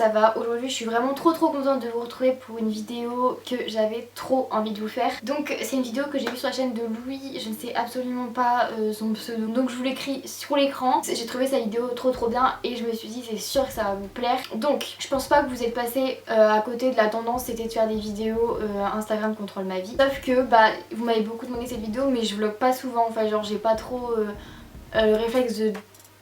ça va. Aujourd'hui je suis vraiment trop contente de vous retrouver pour une vidéo que j'avais trop envie de vous faire. Donc c'est une vidéo que j'ai vue sur la chaîne de Louis, je ne sais absolument pas son pseudo, donc je vous l'écris sur l'écran. J'ai trouvé sa vidéo trop bien et je me suis dit c'est sûr que ça va vous plaire. Donc je pense pas que vous êtes passé à côté de la tendance, c'était de faire des vidéos Instagram contrôle ma vie. Sauf que bah vous m'avez beaucoup demandé cette vidéo mais je vlog pas souvent, enfin genre j'ai pas trop le réflexe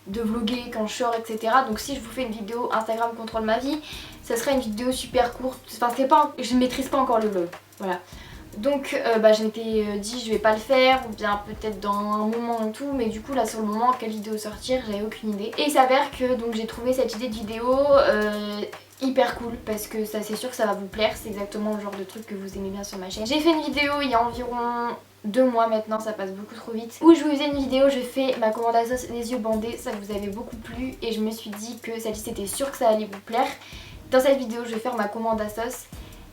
de vlogger quand je sors, etc. Donc si je vous fais une vidéo Instagram contrôle ma vie, ça serait une vidéo super courte. Enfin c'est pas, je maîtrise pas encore le vlog, voilà. Donc bah je m'étais dit je vais pas le faire, ou bien peut-être dans un moment et tout, mais du coup là sur le moment quelle vidéo sortir j'avais aucune idée. Et il s'avère que donc j'ai trouvé cette idée de vidéo hyper cool parce que ça c'est sûr que ça va vous plaire, c'est exactement le genre de truc que vous aimez bien sur ma chaîne. J'ai fait une vidéo il y a environ 2 mois maintenant, ça passe beaucoup trop vite, où je vous faisais une vidéo, je fais ma commande à sauce les yeux bandés, ça vous avait beaucoup plu et je me suis dit que celle-ci c'était sûr que ça allait vous plaire. Dans cette vidéo je vais faire ma commande à sauce,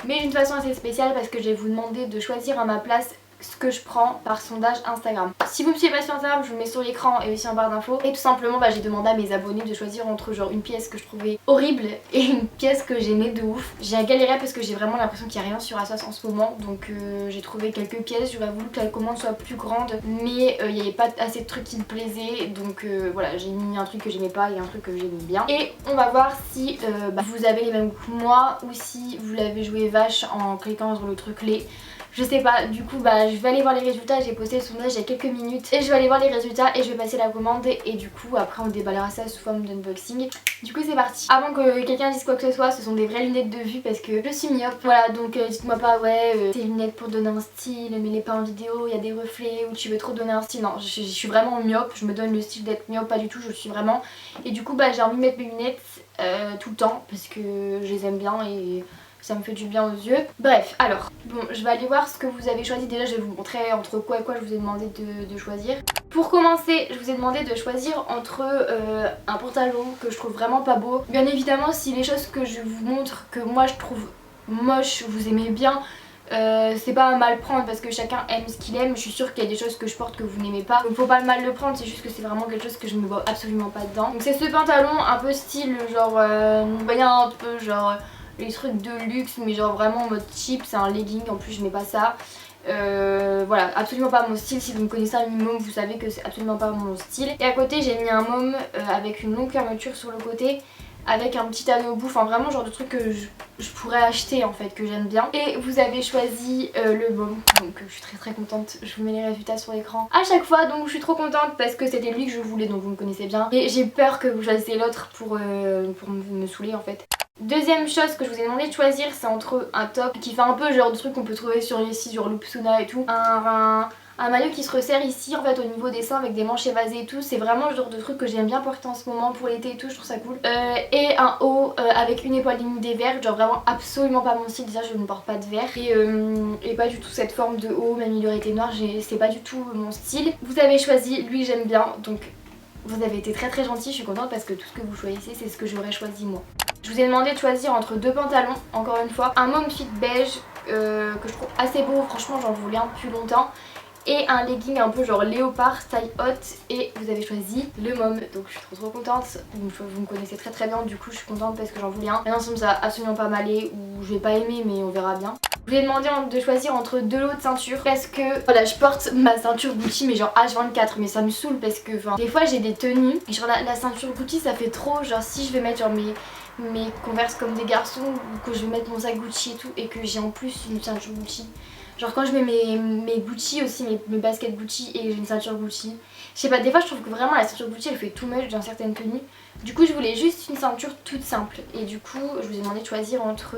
mais d'une façon assez spéciale parce que je vais vous demander de choisir à ma place ce que je prends par sondage Instagram. Si vous me suivez pas sur Instagram, je vous le mets sur l'écran et aussi en barre d'infos. Et tout simplement bah, j'ai demandé à mes abonnés de choisir entre genre une pièce que je trouvais horrible et une pièce que j'aimais de ouf. J'ai galéré parce que j'ai vraiment l'impression qu'il n'y a rien sur Asos en ce moment, donc j'ai trouvé quelques pièces. J'aurais voulu que la commande soit plus grande mais il n'y avait pas assez de trucs qui me plaisaient, donc voilà, j'ai mis un truc que j'aimais pas et un truc que j'aimais bien. Et on va voir si vous avez les mêmes goûts que moi ou si vous l'avez joué vache en cliquant sur le truc lait. Je sais pas, du coup bah je vais aller voir les résultats, j'ai posté le sondage il y a quelques minutes et je vais aller voir les résultats et je vais passer la commande et du coup après on déballera ça sous forme d'unboxing. Du coup c'est parti. Avant que quelqu'un dise quoi que ce soit, ce sont des vraies lunettes de vue parce que je suis myope. Voilà, donc dites-moi pas ouais tes lunettes pour donner un style mais les pas en vidéo, il y a des reflets ou tu veux trop donner un style. Non, je suis vraiment myope, je me donne le style d'être myope, pas du tout, je suis vraiment. Et du coup bah j'ai envie de mettre mes lunettes tout le temps parce que je les aime bien et ça me fait du bien aux yeux. Bref, alors, bon, je vais aller voir ce que vous avez choisi. Déjà, je vais vous montrer entre quoi et quoi je vous ai demandé de choisir. Pour commencer, je vous ai demandé de choisir entre un pantalon que je trouve vraiment pas beau. Bien évidemment, si les choses que je vous montre, que moi je trouve moche, vous aimez bien, c'est pas à mal prendre parce que chacun aime ce qu'il aime. Je suis sûre qu'il y a des choses que je porte que vous n'aimez pas, donc faut pas mal le prendre, c'est juste que c'est vraiment quelque chose que je ne me vois absolument pas dedans. Donc c'est ce pantalon un peu style genre, vous voyez un peu genre les trucs de luxe mais genre vraiment en mode cheap, c'est un legging en plus je mets pas ça. Voilà, absolument pas mon style. Si vous me connaissez un minimum vous savez que c'est absolument pas mon style. Et à côté j'ai mis un môme avec une longue fermeture sur le côté, avec un petit anneau au bout, enfin vraiment genre de truc que je pourrais acheter en fait, que j'aime bien. Et vous avez choisi le môme, donc je suis très contente, je vous mets les résultats sur l'écran à chaque fois, donc je suis trop contente parce que c'était lui que je voulais, donc vous me connaissez bien. Et j'ai peur que vous choisissiez l'autre pour me saouler en fait. Deuxième chose que je vous ai demandé de choisir, c'est entre un top qui fait un peu genre de truc qu'on peut trouver sur les sites genre Loopsuna et tout, un maillot qui se resserre ici en fait au niveau des seins avec des manches évasées et tout. C'est vraiment le genre de truc que j'aime bien porter en ce moment pour l'été et tout, je trouve ça cool. Et un haut avec une épaule dénudée verte, genre vraiment absolument pas mon style, déjà je ne porte pas de vert. Et pas du tout cette forme de haut, même il aurait été noir, c'est pas du tout mon style. Vous avez choisi lui j'aime bien, donc vous avez été très gentil, je suis contente parce que tout ce que vous choisissez c'est ce que j'aurais choisi moi. Je vous ai demandé de choisir entre deux pantalons, encore une fois, un môme fit beige que je trouve assez beau, franchement j'en voulais un depuis longtemps, et un legging un peu genre léopard taille haute, et vous avez choisi le môme, donc je suis trop contente. Vous me connaissez très bien, du coup je suis contente parce que j'en voulais un. Maintenant ça va absolument pas m'aller ou je vais pas aimer mais on verra bien. Je vous ai demandé de choisir entre deux lots de ceintures parce que voilà, je porte ma ceinture Gucci mais genre H24, mais ça me saoule parce que des fois j'ai des tenues et genre la ceinture Gucci ça fait trop, genre si je vais mettre genre mes Converse comme des garçons ou que je vais mettre mon sac Gucci et tout et que j'ai en plus une ceinture Gucci. Genre quand je mets mes Gucci aussi, mes baskets Gucci et j'ai une ceinture Gucci. Je sais pas, des fois je trouve que vraiment la ceinture Gucci elle fait too much dans certaines tenues. Du coup je voulais juste une ceinture toute simple et du coup je vous ai demandé de choisir entre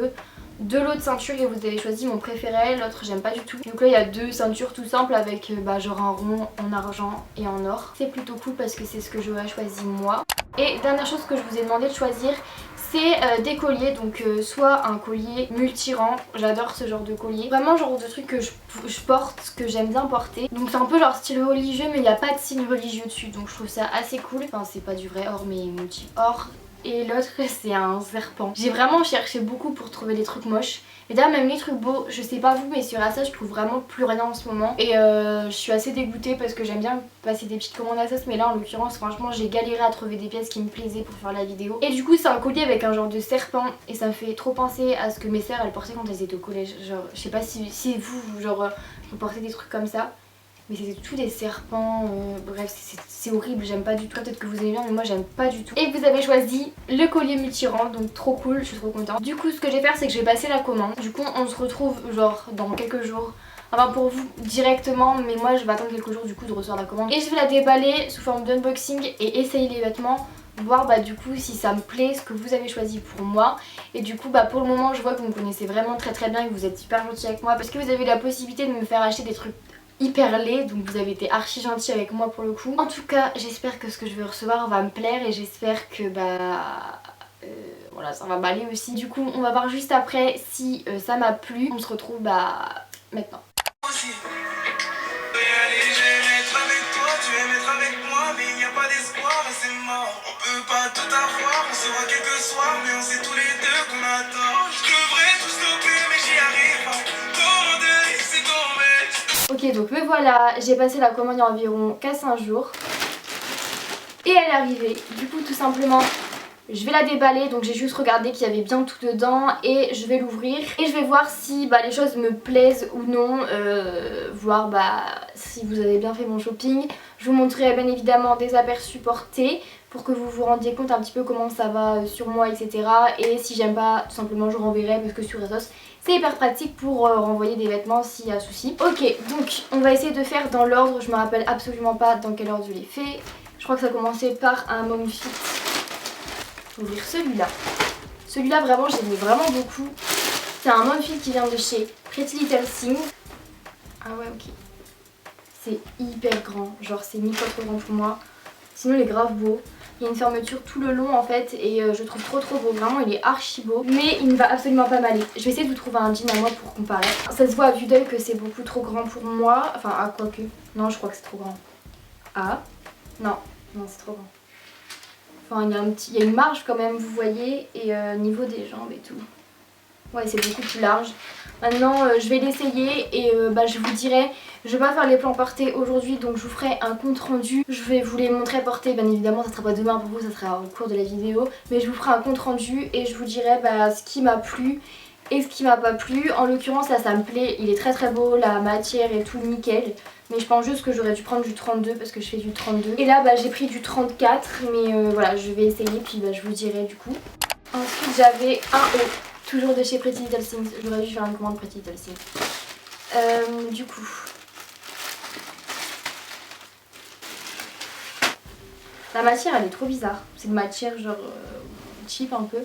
deux lots de ceintures et vous avez choisi mon préféré, l'autre j'aime pas du tout. Donc là il y a deux ceintures tout simples avec genre un rond en argent et en or. C'est plutôt cool parce que c'est ce que j'aurais choisi moi. Et dernière chose que je vous ai demandé de choisir, c'est des colliers, donc soit un collier multi-rang, j'adore ce genre de collier. Vraiment genre de truc que je porte, que j'aime bien porter. Donc c'est un peu genre style religieux mais il n'y a pas de signe religieux dessus, donc je trouve ça assez cool. Enfin c'est pas du vrai or mais multi-or. et l'autre c'est un serpent. J'ai vraiment cherché beaucoup pour trouver des trucs moches. Et d'ailleurs même les trucs beaux, je sais pas vous mais sur Asos je trouve vraiment plus rien en ce moment. Et je suis assez dégoûtée parce que j'aime bien passer des petites commandes Asos, mais là en l'occurrence franchement j'ai galéré à trouver des pièces qui me plaisaient pour faire la vidéo. Et du coup c'est un collier avec un genre de serpent et ça me fait trop penser à ce que mes sœurs elles portaient quand elles étaient au collège. Genre je sais pas si vous genre vous portez des trucs comme ça. Mais c'était tous des serpents, bref c'est horrible, j'aime pas du tout. Peut-être que vous aimez bien mais moi j'aime pas du tout. Et vous avez choisi le collier multirang, donc trop cool, je suis trop contente. Du coup ce que je vais faire c'est que je vais passer la commande. Du coup on se retrouve genre dans quelques jours. Enfin pour vous directement, mais moi je vais attendre quelques jours du coup de recevoir la commande. Et je vais la déballer sous forme d'unboxing et essayer les vêtements. Voir bah du coup si ça me plaît ce que vous avez choisi pour moi. Et du coup bah pour le moment je vois que vous me connaissez vraiment très bien et que vous êtes hyper gentil avec moi. Parce que vous avez la possibilité de me faire acheter des trucs hyper laid, donc vous avez été archi gentil avec moi pour le coup. En tout cas j'espère que ce que je vais recevoir va me plaire et j'espère que voilà ça va m'aller aussi. Du coup on va voir juste après si ça m'a plu. On se retrouve maintenant. Ok donc me voilà, j'ai passé la commande il y a environ 4-5 jours et elle est arrivée. Du coup tout simplement je vais la déballer, donc j'ai juste regardé qu'il y avait bien tout dedans et je vais l'ouvrir et je vais voir si les choses me plaisent ou non, voir si vous avez bien fait mon shopping. Je vous montrerai bien évidemment des aperçus portés pour que vous vous rendiez compte un petit peu comment ça va sur moi, etc. Et si j'aime pas, tout simplement je renverrai parce que sur Asos c'est hyper pratique pour renvoyer des vêtements s'il y a souci. Ok, donc on va essayer de faire dans l'ordre, je me rappelle absolument pas dans quel ordre je l'ai fait. Je crois que ça commençait par un Momfit. Ouvrir celui-là. Celui-là vraiment j'aimais vraiment beaucoup. C'est un Momfit qui vient de chez Pretty Little Thing. Ah ouais ok. C'est hyper grand, genre c'est 1000 fois trop grand pour moi. Sinon il est grave beau. Il y a une fermeture tout le long en fait et je trouve trop beau, vraiment il est archi beau. Mais il ne va absolument pas m'aller. Je vais essayer de vous trouver un jean à moi pour comparer. Ça se voit à vue d'œil que c'est beaucoup trop grand pour moi. Enfin quoique. Non je crois que c'est trop grand. Ah non, c'est trop grand. Enfin il y a une marge quand même vous voyez et niveau des jambes et tout. Ouais c'est beaucoup plus large. Maintenant je vais l'essayer et je vous dirai. Je vais pas faire les plans portés aujourd'hui donc je vous ferai un compte rendu. Je vais vous les montrer portés bien évidemment, ça sera pas demain pour vous, ça sera au cours de la vidéo. Mais je vous ferai un compte rendu et je vous dirai ce qui m'a plu et ce qui m'a pas plu. En l'occurrence là ça me plaît, il est très beau, la matière et tout nickel. Mais je pense juste que j'aurais dû prendre du 32 parce que je fais du 32. Et là j'ai pris du 34 mais voilà je vais essayer puis je vous dirai du coup. Ensuite j'avais un haut, toujours de chez Pretty Little Things. J'aurais dû faire une commande Pretty Little Things. Du coup... La matière elle est trop bizarre, c'est une matière genre cheap un peu.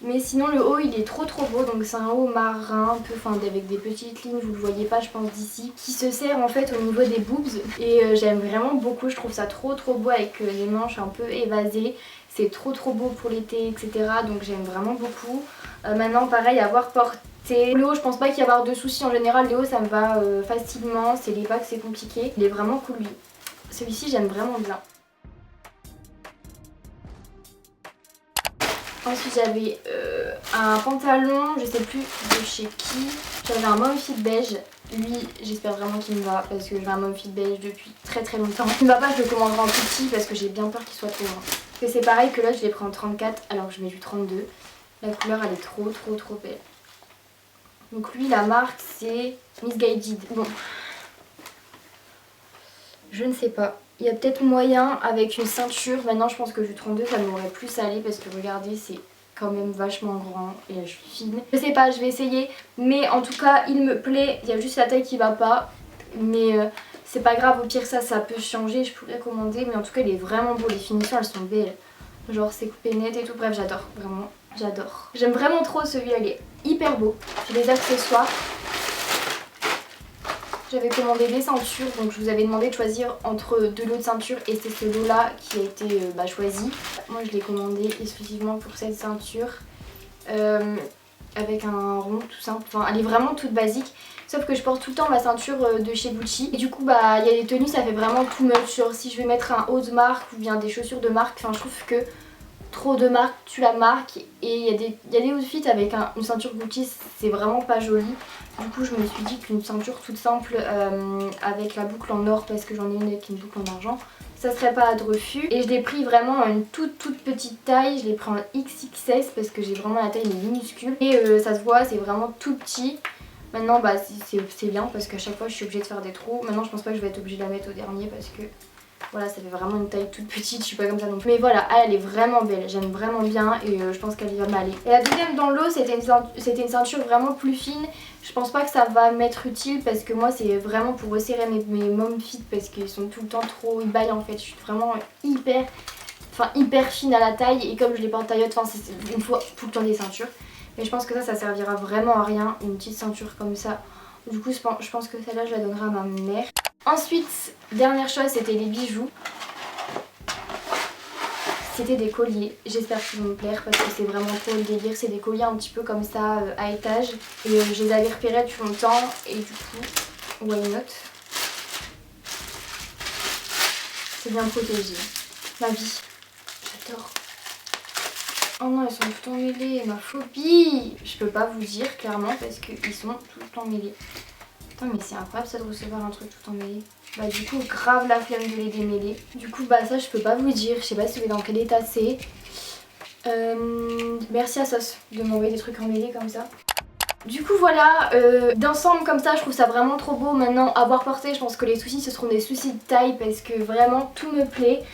Mais sinon le haut il est trop beau, donc c'est un haut marin un peu, avec des petites lignes, vous le voyez pas je pense d'ici. Qui se serre en fait au niveau des boobs et j'aime vraiment beaucoup, je trouve ça trop beau avec les manches un peu évasées. C'est trop beau pour l'été etc, donc j'aime vraiment beaucoup. Maintenant pareil à voir porter. Le haut je pense pas qu'il y avoir de soucis, en général les hauts ça me va facilement, c'est les bas que c'est compliqué. Il est vraiment cool lui. Celui-ci j'aime vraiment bien. Ensuite j'avais un pantalon, je sais plus de chez qui. J'avais un Momfit beige. Lui j'espère vraiment qu'il me va parce que j'ai un Momfit beige depuis très longtemps. Il me va pas, je le commanderai en tout petit parce que j'ai bien peur qu'il soit trop grand. Parce que c'est pareil que là je l'ai pris en 34 alors que je mets du 32. La couleur elle est trop belle. Donc lui la marque c'est Missguided. Bon, je ne sais pas. Il y a peut-être moyen avec une ceinture. Maintenant je pense que du 32 ça m'aurait plus allé parce que regardez c'est quand même vachement grand et là je suis fine. Je sais pas, je vais essayer mais en tout cas il me plaît. Il y a juste la taille qui va pas mais c'est pas grave, au pire ça peut changer, je pourrais commander. Mais en tout cas il est vraiment beau, les finitions elles sont belles. Genre c'est coupé net et tout, bref j'adore, vraiment j'adore. J'aime vraiment trop celui-là, il est hyper beau. J'ai des accessoires. J'avais commandé des ceintures, donc je vous avais demandé de choisir entre deux lots de ceintures et c'est ce lot là qui a été choisi. Moi je l'ai commandé exclusivement pour cette ceinture avec un rond tout simple, enfin elle est vraiment toute basique. Sauf que je porte tout le temps ma ceinture de chez Gucci. Et du coup il y a des tenues ça fait vraiment too much. Genre si je vais mettre un haut de marque ou bien des chaussures de marque, enfin je trouve que trop de marques, tu la marques. Et il y a des outfits avec une ceinture Gucci, c'est vraiment pas joli. Du coup je me suis dit qu'une ceinture toute simple avec la boucle en or, parce que j'en ai une avec une boucle en argent, ça serait pas de refus. Et je l'ai pris vraiment à une toute petite taille, je l'ai pris en XXS parce que j'ai vraiment la taille minuscule. Et ça se voit, c'est vraiment tout petit. Maintenant bah c'est bien parce qu'à chaque fois je suis obligée de faire des trous. Maintenant je pense pas que je vais être obligée de la mettre au dernier parce que voilà, ça fait vraiment une taille toute petite, je suis pas comme ça non plus. Mais voilà, elle est vraiment belle, j'aime vraiment bien et je pense qu'elle va m'aller. Et la deuxième dans le lot, c'était une ceinture vraiment plus fine. Je pense pas que ça va m'être utile parce que moi c'est vraiment pour resserrer mes mom fit parce qu'ils sont tout le temps trop, ils baillent en fait. Je suis vraiment hyper fine à la taille et comme je les porte taille haute, il me faut tout le temps des ceintures. Mais je pense que ça servira vraiment à rien, une petite ceinture comme ça. Du coup je pense que celle-là je la donnerai à ma mère. Ensuite, dernière chose, c'était les bijoux. C'était des colliers, j'espère qu'ils vont me plaire parce que c'est vraiment trop le délire. C'est des colliers un petit peu comme ça à étage. Et je les avais repérés depuis longtemps et du coup, why not? C'est bien protégé. Ma vie, j'adore. Oh non, ils sont tout le temps mêlés, ma phobie. Je peux pas vous dire clairement parce qu'ils sont tout le temps mêlés. Putain mais c'est incroyable ça de recevoir un truc tout emmêlé. Bah du coup grave la flemme de les démêler. Du coup bah ça je peux pas vous dire, je sais pas si vous dans quel état c'est. Merci à Sos de m'envoyer des trucs emmêlés comme ça. Du coup voilà, d'ensemble comme ça je trouve ça vraiment trop beau. Maintenant avoir porté, je pense que les soucis ce seront des soucis de taille parce que vraiment tout me plaît.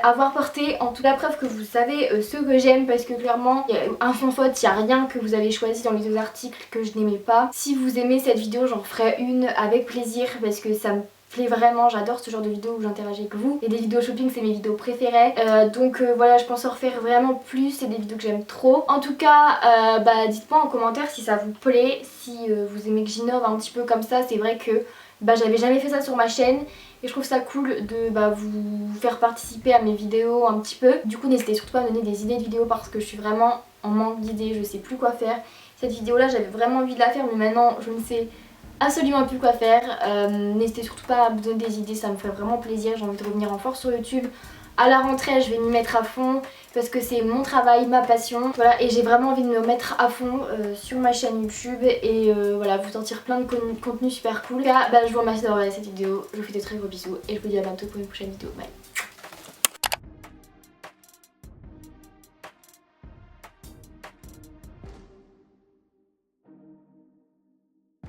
Avoir porté, en tout cas preuve que vous savez ce que j'aime parce que clairement un sans faute, il n'y a rien que vous avez choisi dans les deux articles que je n'aimais pas. Si vous aimez cette vidéo j'en ferai une avec plaisir parce que ça me plaît vraiment, j'adore ce genre de vidéos où j'interagis avec vous. Et des vidéos shopping c'est mes vidéos préférées donc voilà, je pense en refaire vraiment plus, c'est des vidéos que j'aime trop. En tout cas bah dites-moi en commentaire si ça vous plaît, si vous aimez que j'innove un petit peu comme ça. C'est vrai que j'avais jamais fait ça sur ma chaîne et je trouve ça cool de vous faire participer à mes vidéos un petit peu. Du coup n'hésitez surtout pas à me donner des idées de vidéos parce que je suis vraiment en manque d'idées, je sais plus quoi faire. Cette vidéo là j'avais vraiment envie de la faire mais maintenant je ne sais absolument plus quoi faire. N'hésitez surtout pas à me donner des idées, ça me ferait vraiment plaisir. J'ai envie de revenir en force sur YouTube. À la rentrée je vais m'y mettre à fond parce que c'est mon travail, ma passion. Voilà, et j'ai vraiment envie de me mettre à fond sur ma chaîne YouTube et voilà, vous sortir plein de contenu super cool. En tout cas, je vous remercie d'avoir regardé cette vidéo, je vous fais de très gros bisous et je vous dis à bientôt pour une prochaine vidéo. Bye.